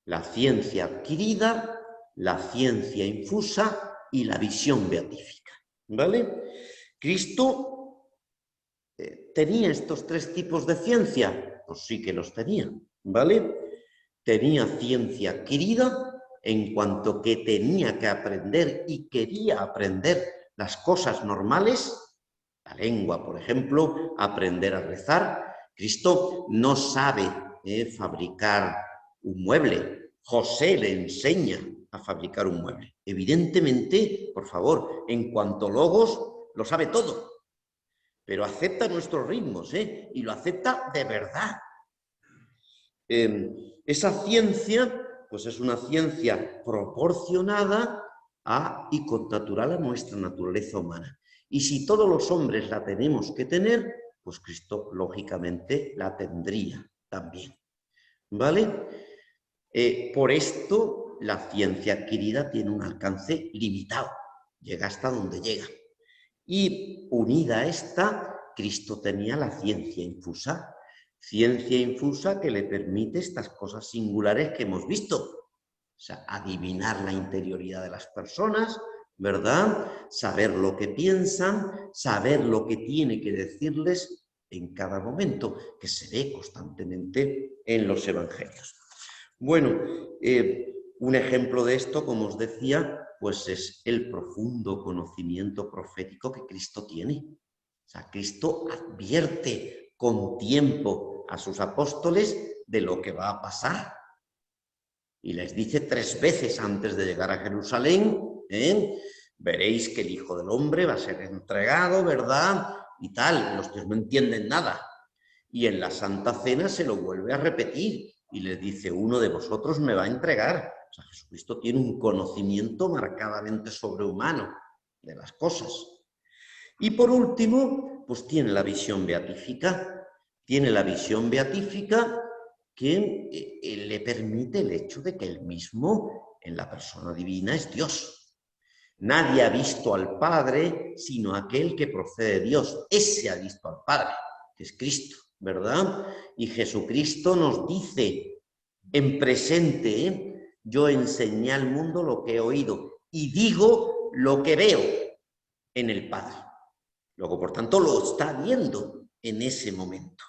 La ciencia adquirida, la ciencia infusa y la visión beatífica, ¿vale? Cristo ¿tenía estos tres tipos de ciencia? Pues sí que los tenía, ¿vale? Tenía ciencia adquirida en cuanto que tenía que aprender y quería aprender las cosas normales, la lengua, por ejemplo, aprender a rezar. Cristo no sabe fabricar un mueble. José le enseña a fabricar un mueble. Evidentemente, por favor, en cuanto logos, lo sabe todo, pero acepta nuestros ritmos, y lo acepta de verdad. Esa ciencia, pues es una ciencia proporcionada a y connatural a nuestra naturaleza humana. Y si todos los hombres la tenemos que tener, pues Cristo lógicamente la tendría también, ¿vale? Por esto la ciencia adquirida tiene un alcance limitado, llega hasta donde llega. Y unida a esta, Cristo tenía la ciencia infusa que le permite estas cosas singulares que hemos visto. O sea, adivinar la interioridad de las personas, ¿verdad? Saber lo que piensan, saber lo que tiene que decirles en cada momento, que se ve constantemente en los evangelios. Bueno, un ejemplo de esto, como os decía, pues es el profundo conocimiento profético que Cristo tiene. O sea, Cristo advierte con tiempo a sus apóstoles de lo que va a pasar. Y les dice 3 veces antes de llegar a Jerusalén, veréis que el Hijo del Hombre va a ser entregado, ¿verdad? Y tal, los que no entienden nada. Y en la Santa Cena se lo vuelve a repetir y les dice, uno de vosotros me va a entregar. O sea, Jesucristo tiene un conocimiento marcadamente sobrehumano de las cosas. Y por último, pues tiene la visión beatífica. Tiene la visión beatífica que le permite el hecho de que él mismo, en la persona divina, es Dios. Nadie ha visto al Padre sino aquel que procede de Dios. Ese ha visto al Padre, que es Cristo, ¿verdad? Y Jesucristo nos dice en presente Yo enseñé al mundo lo que he oído y digo lo que veo en el Padre. Luego, por tanto, lo está viendo en ese momento.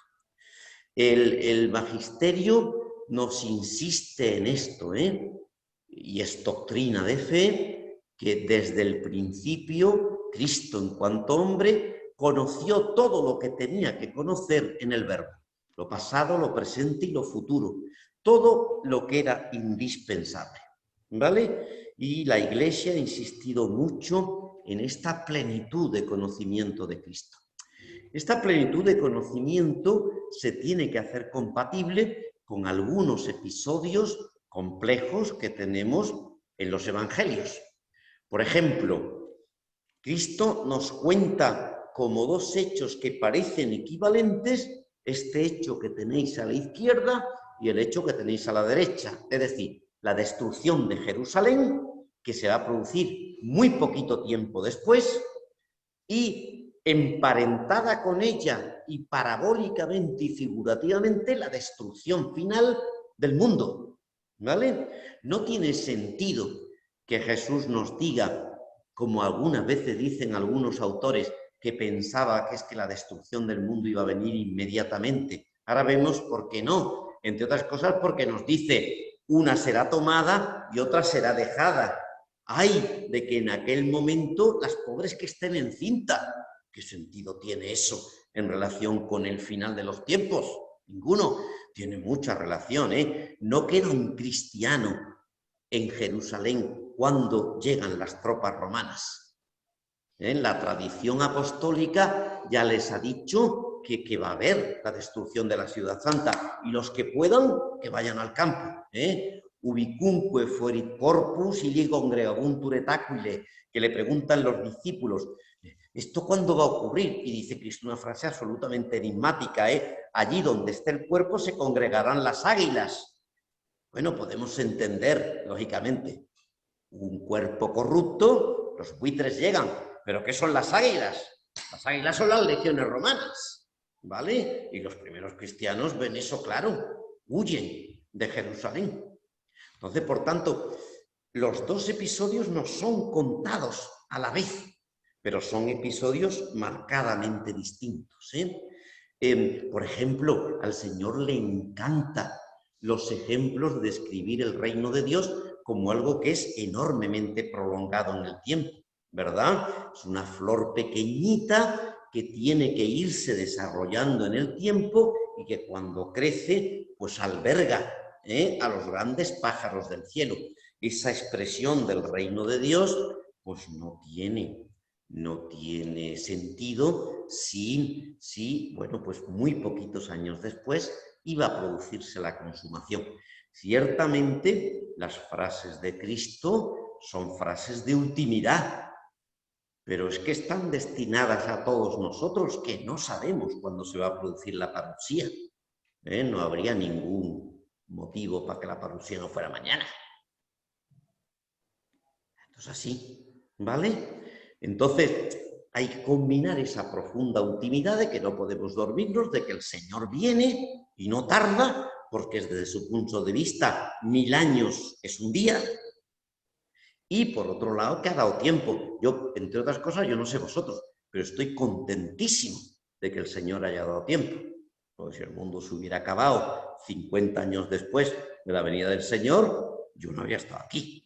El magisterio nos insiste en esto, y es doctrina de fe, que desde el principio Cristo, en cuanto hombre, conoció todo lo que tenía que conocer en el Verbo, lo pasado, lo presente y lo futuro, todo lo que era indispensable, ¿vale? Y la Iglesia ha insistido mucho en esta plenitud de conocimiento de Cristo. Esta plenitud de conocimiento se tiene que hacer compatible con algunos episodios complejos que tenemos en los evangelios. Por ejemplo, Cristo nos cuenta como dos hechos que parecen equivalentes, este hecho que tenéis a la izquierda y el hecho que tenéis a la derecha, es decir, la destrucción de Jerusalén, que se va a producir muy poquito tiempo después, y emparentada con ella y parabólicamente y figurativamente la destrucción final del mundo, ¿vale? No tiene sentido que Jesús nos diga, como algunas veces dicen algunos autores, que pensaba que es que la destrucción del mundo iba a venir inmediatamente. Ahora vemos por qué no, entre otras cosas porque nos dice, una será tomada y otra será dejada. ¡Ay! De que en aquel momento las pobres que estén encinta. ¿Qué sentido tiene eso en relación con el final de los tiempos? Ninguno. Tiene mucha relación, No queda un cristiano en Jerusalén cuando llegan las tropas romanas. La tradición apostólica ya les ha dicho que va a haber la destrucción de la ciudad santa, y los que puedan, que vayan al campo, ubicunque fuerit corpus ili congregaguntur et aquile, que le preguntan los discípulos, ¿esto cuándo va a ocurrir? Y dice Cristo una frase absolutamente enigmática, allí donde esté el cuerpo se congregarán las águilas. Bueno, podemos entender, lógicamente, un cuerpo corrupto, los buitres llegan, pero ¿qué son las águilas? Las águilas son las legiones romanas, ¿vale? Y los primeros cristianos ven eso claro, huyen de Jerusalén. Entonces, por tanto, los dos episodios no son contados a la vez, pero son episodios marcadamente distintos, por ejemplo, al Señor le encanta los ejemplos de describir el reino de Dios como algo que es enormemente prolongado en el tiempo, ¿verdad? Es una flor pequeñita que tiene que irse desarrollando en el tiempo y que cuando crece, pues alberga a los grandes pájaros del cielo. Esa expresión del reino de Dios, pues no tiene sentido si, bueno, pues muy poquitos años después iba a producirse la consumación. Ciertamente, las frases de Cristo son frases de ultimidad, pero es que están destinadas a todos nosotros que no sabemos cuándo se va a producir la parusía. No habría ningún motivo para que la parusía no fuera mañana. Entonces, así, ¿vale? Entonces, hay que combinar esa profunda ultimidad de que no podemos dormirnos, de que el Señor viene y no tarda, porque desde su punto de vista 1000 años es un día, y por otro lado que ha dado tiempo. Yo, entre otras cosas, yo no sé vosotros, pero estoy contentísimo de que el Señor haya dado tiempo, porque si el mundo se hubiera acabado 50 años después de la venida del Señor, yo no habría estado aquí.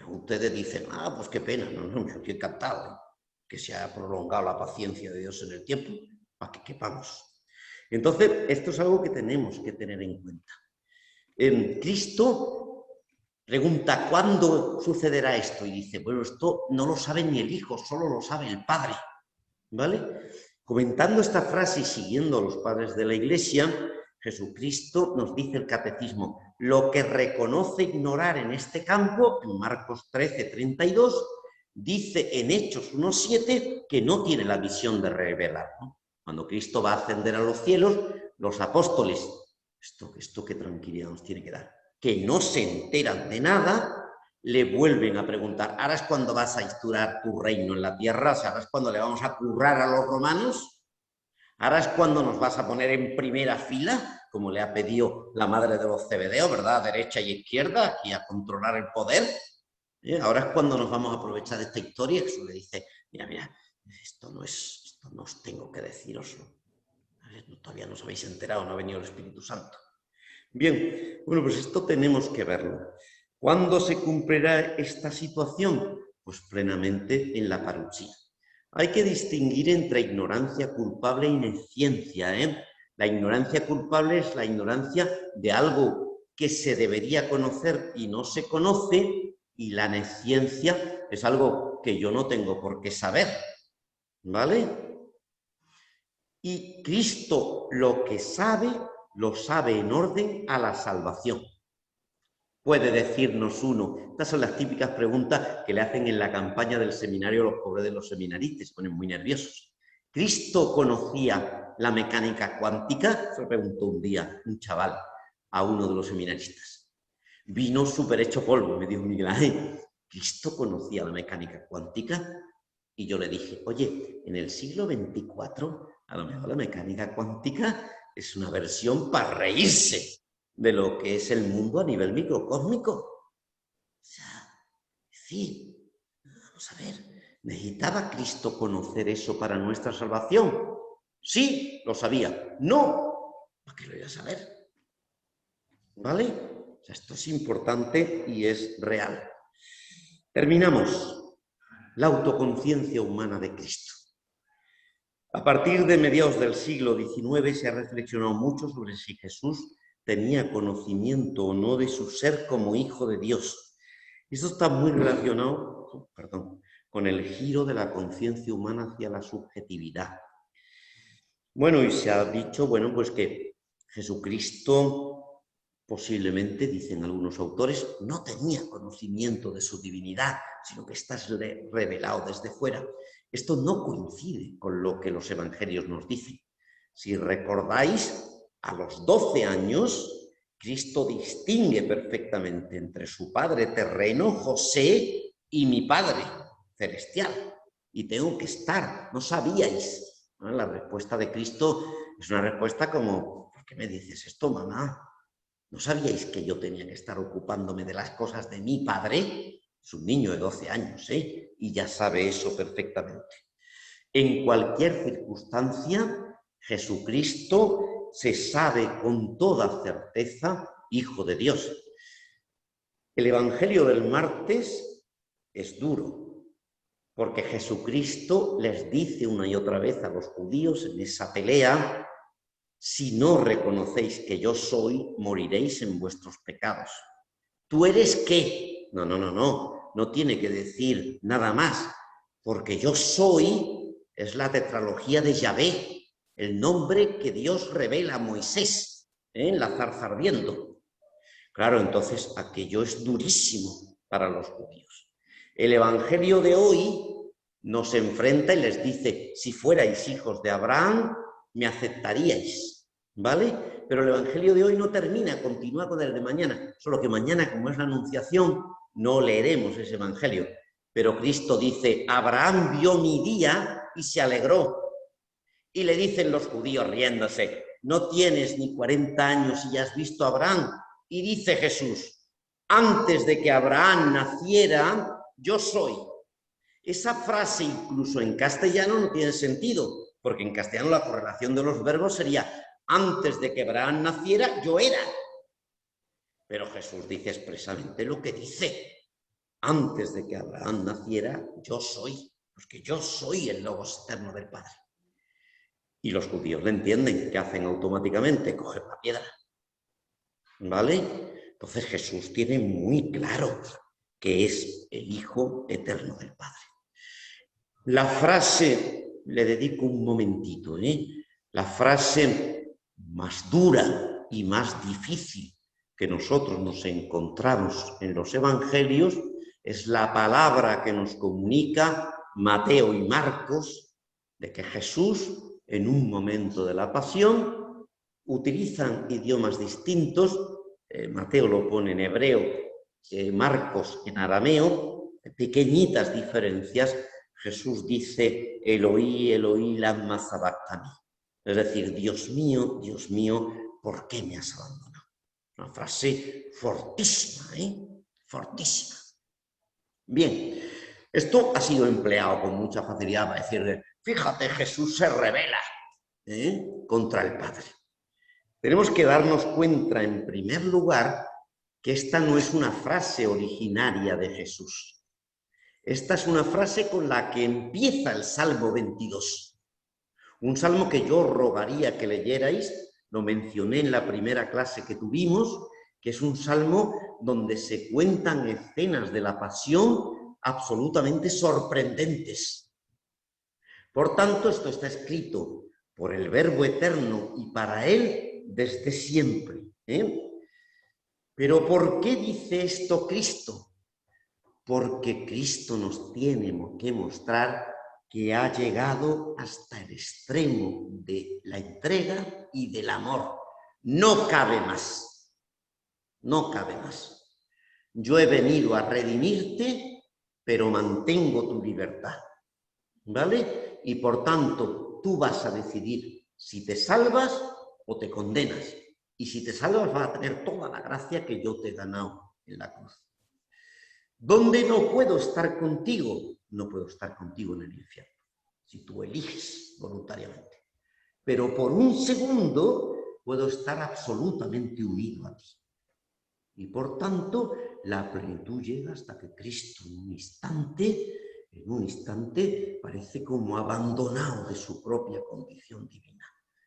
Ustedes dicen, pues qué pena, no, yo estoy encantado que se haya prolongado la paciencia de Dios en el tiempo, para que quepamos. Entonces, esto es algo que tenemos que tener en cuenta. Cristo pregunta, ¿cuándo sucederá esto? Y dice, bueno, esto no lo sabe ni el Hijo, solo lo sabe el Padre, ¿vale? Comentando esta frase y siguiendo a los padres de la Iglesia, Jesucristo nos dice el Catecismo, lo que reconoce ignorar en este campo, en Marcos 13:32, dice en Hechos 1:7 que no tiene la visión de revelar, ¿no? Cuando Cristo va a ascender a los cielos, los apóstoles, esto qué tranquilidad nos tiene que dar, que no se enteran de nada, le vuelven a preguntar, ¿ahora es cuando vas a instaurar tu reino en la tierra? O sea, ¿ahora es cuando le vamos a currar a los romanos? Ahora es cuando nos vas a poner en primera fila, como le ha pedido la madre de los cebedeos, ¿verdad? Derecha y izquierda, y a controlar el poder. Ahora es cuando nos vamos a aprovechar de esta historia. Jesús le dice, mira, esto no os tengo que deciroslo. Todavía no os habéis enterado, no ha venido el Espíritu Santo. Bien, bueno, pues esto tenemos que verlo. ¿Cuándo se cumplirá esta situación? Pues plenamente en la parucía. Hay que distinguir entre ignorancia culpable y nesciencia. La ignorancia culpable es la ignorancia de algo que se debería conocer y no se conoce, y la nesciencia es algo que yo no tengo por qué saber, ¿vale? Y Cristo lo que sabe, lo sabe en orden a la salvación. Puede decirnos uno, estas son las típicas preguntas que le hacen en la campaña del seminario a los pobres de los seminaristas, se ponen muy nerviosos. ¿Cristo conocía la mecánica cuántica? Se preguntó un día un chaval a uno de los seminaristas. Vino súper hecho polvo, me dijo Miguel Ángel. ¿Cristo conocía la mecánica cuántica? Y yo le dije, oye, en el siglo XXIV, a lo mejor la mecánica cuántica es una versión para reírse de lo que es el mundo a nivel microcósmico. O sea, sí, vamos a ver, ¿necesitaba Cristo conocer eso para nuestra salvación? Sí, lo sabía. No, ¿para qué lo iba a saber? ¿Vale? O sea, esto es importante y es real. Terminamos. La autoconciencia humana de Cristo. A partir de mediados del siglo XIX se ha reflexionado mucho sobre si Jesús tenía conocimiento o no de su ser como hijo de Dios. Esto está muy relacionado, con el giro de la conciencia humana hacia la subjetividad. Bueno, y se ha dicho, bueno, pues que Jesucristo posiblemente, dicen algunos autores, no tenía conocimiento de su divinidad, sino que está revelado desde fuera. Esto no coincide con lo que los evangelios nos dicen. Si recordáis, a los 12 años, Cristo distingue perfectamente entre su padre terreno, José, y mi padre celestial. Y tengo que estar, no sabíais. ¿No? La respuesta de Cristo es una respuesta como, ¿por qué me dices esto, mamá? ¿No sabíais que yo tenía que estar ocupándome de las cosas de mi padre? Es un niño de 12 años, y ya sabe eso perfectamente. En cualquier circunstancia, Jesucristo se sabe con toda certeza hijo de Dios. El Evangelio del martes es duro, porque Jesucristo les dice una y otra vez a los judíos en esa pelea: si no reconocéis que yo soy, moriréis en vuestros pecados. ¿Tú eres qué? No tiene que decir nada más, porque yo soy es la tetralogía de Yahvé, el nombre que Dios revela a Moisés en la zarza ardiendo. Claro, entonces aquello es durísimo para los judíos. El Evangelio de hoy nos enfrenta y les dice: si fuerais hijos de Abraham, me aceptaríais, ¿vale? Pero el Evangelio de hoy no termina, continúa con el de mañana, solo que mañana, como es la Anunciación, no leeremos ese Evangelio. Pero Cristo dice: Abraham vio mi día y se alegró. Y le dicen los judíos riéndose: no tienes ni 40 años y ya has visto a Abraham. Y dice Jesús: antes de que Abraham naciera, yo soy. Esa frase incluso en castellano no tiene sentido, porque en castellano la correlación de los verbos sería: antes de que Abraham naciera, yo era. Pero Jesús dice expresamente lo que dice: antes de que Abraham naciera, yo soy, porque yo soy el Logos eterno del Padre. Y los judíos le entienden. ¿Qué hacen automáticamente? Cogen la piedra, ¿vale? Entonces Jesús tiene muy claro que es el Hijo eterno del Padre. La frase, le dedico un momentito, la frase más dura y más difícil que nosotros nos encontramos en los evangelios es la palabra que nos comunica Mateo y Marcos de que Jesús, en un momento de la pasión, utilizan idiomas distintos. Mateo lo pone en hebreo, Marcos en arameo, pequeñitas diferencias. Jesús dice: Eloí, Eloí, lama sabactani. Es decir, Dios mío, ¿por qué me has abandonado? Una frase fortísima, fortísima. Bien, esto ha sido empleado con mucha facilidad para decirle, fíjate, Jesús se rebela contra el Padre. Tenemos que darnos cuenta, en primer lugar, que esta no es una frase originaria de Jesús. Esta es una frase con la que empieza el Salmo 22. Un salmo que yo rogaría que leyerais, lo mencioné en la primera clase que tuvimos, que es un salmo donde se cuentan escenas de la pasión absolutamente sorprendentes. Por tanto, esto está escrito por el Verbo eterno y para Él desde siempre. Pero ¿por qué dice esto Cristo? Porque Cristo nos tiene que mostrar que ha llegado hasta el extremo de la entrega y del amor. No cabe más. No cabe más. Yo he venido a redimirte, pero mantengo tu libertad. ¿Vale? Y por tanto, tú vas a decidir si te salvas o te condenas. Y si te salvas vas a tener toda la gracia que yo te he ganado en la cruz. ¿Dónde no puedo estar contigo? No puedo estar contigo en el infierno, si tú eliges voluntariamente. Pero por un segundo puedo estar absolutamente unido a ti. Y por tanto, la plenitud llega hasta que Cristo en un instante, parece como abandonado de su propia condición divina.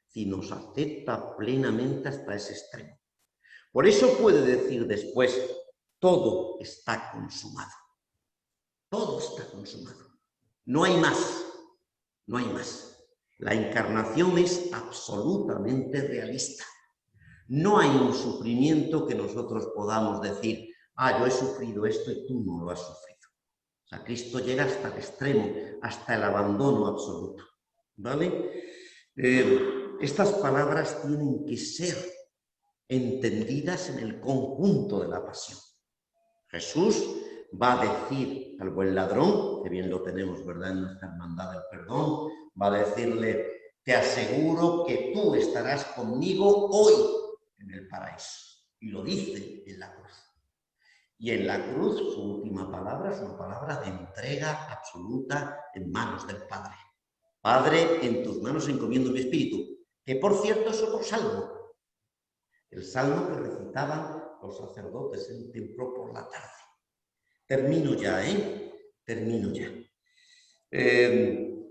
Si nos acepta plenamente hasta ese extremo. Por eso puede decir después, todo está consumado. Todo está consumado. No hay más. No hay más. La encarnación es absolutamente realista. No hay un sufrimiento que nosotros podamos decir, yo he sufrido esto y tú no lo has sufrido. O sea, Cristo llega hasta el extremo, hasta el abandono absoluto. ¿Vale? Estas palabras tienen que ser entendidas en el conjunto de la pasión. Jesús va a decir al buen ladrón, que bien lo tenemos, ¿verdad?, en nuestra hermandad del perdón, va a decirle, te aseguro que tú estarás conmigo hoy en el paraíso. Y lo dice en la cruz. Y en la cruz su última palabra es una palabra de entrega absoluta en manos del Padre. Padre, en tus manos encomiendo mi espíritu, que por cierto es otro salmo. El salmo que recitaban los sacerdotes en el templo por la tarde. Termino ya, Termino ya.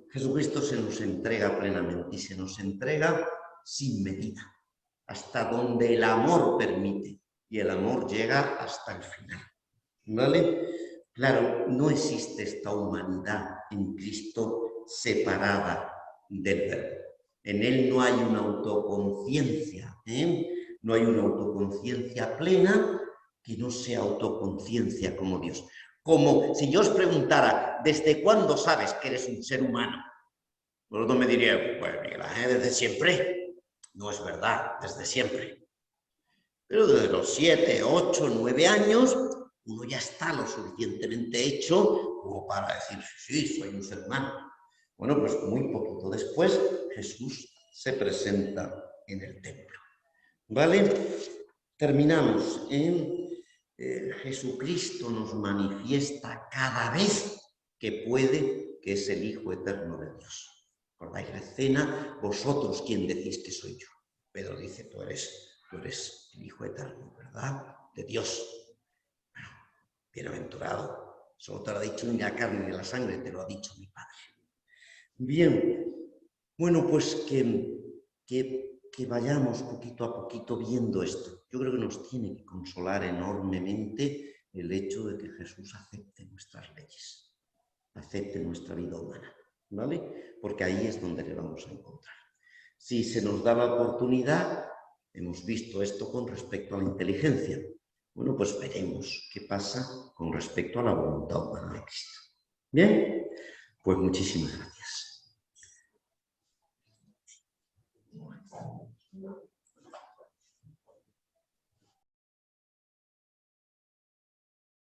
Jesucristo se nos entrega plenamente y se nos entrega sin medida, hasta donde el amor permite, y el amor llega hasta el final. ¿Vale? Claro, no existe esta humanidad en Cristo separada del Verbo. En Él no hay una autoconciencia, no hay una autoconciencia plena que no sea autoconciencia como Dios. Como si yo os preguntara, ¿desde cuándo sabes que eres un ser humano? Vosotros me diríais, pues Miguel Ángel, desde siempre. No es verdad, desde siempre. Pero desde los 7, 8, 9 años, uno ya está lo suficientemente hecho como para decir, sí, soy un ser humano. Bueno, pues muy poquito después Jesús se presenta en el templo. ¿Vale? Terminamos en Jesucristo nos manifiesta cada vez que puede que es el Hijo eterno de Dios. ¿Recordáis la escena? Vosotros, ¿quién decís que soy yo? Pedro dice, tú eres el Hijo eterno, ¿verdad? De Dios. Bueno, bienaventurado. Solo te lo ha dicho ni la carne ni la sangre, te lo ha dicho mi Padre. Bien, bueno, pues que vayamos poquito a poquito viendo esto. Yo creo que nos tiene que consolar enormemente el hecho de que Jesús acepte nuestras leyes, acepte nuestra vida humana, ¿vale? Porque ahí es donde le vamos a encontrar. Si se nos da la oportunidad, hemos visto esto con respecto a la inteligencia. Bueno, pues veremos qué pasa con respecto a la voluntad humana de Cristo. Bien, pues muchísimas gracias.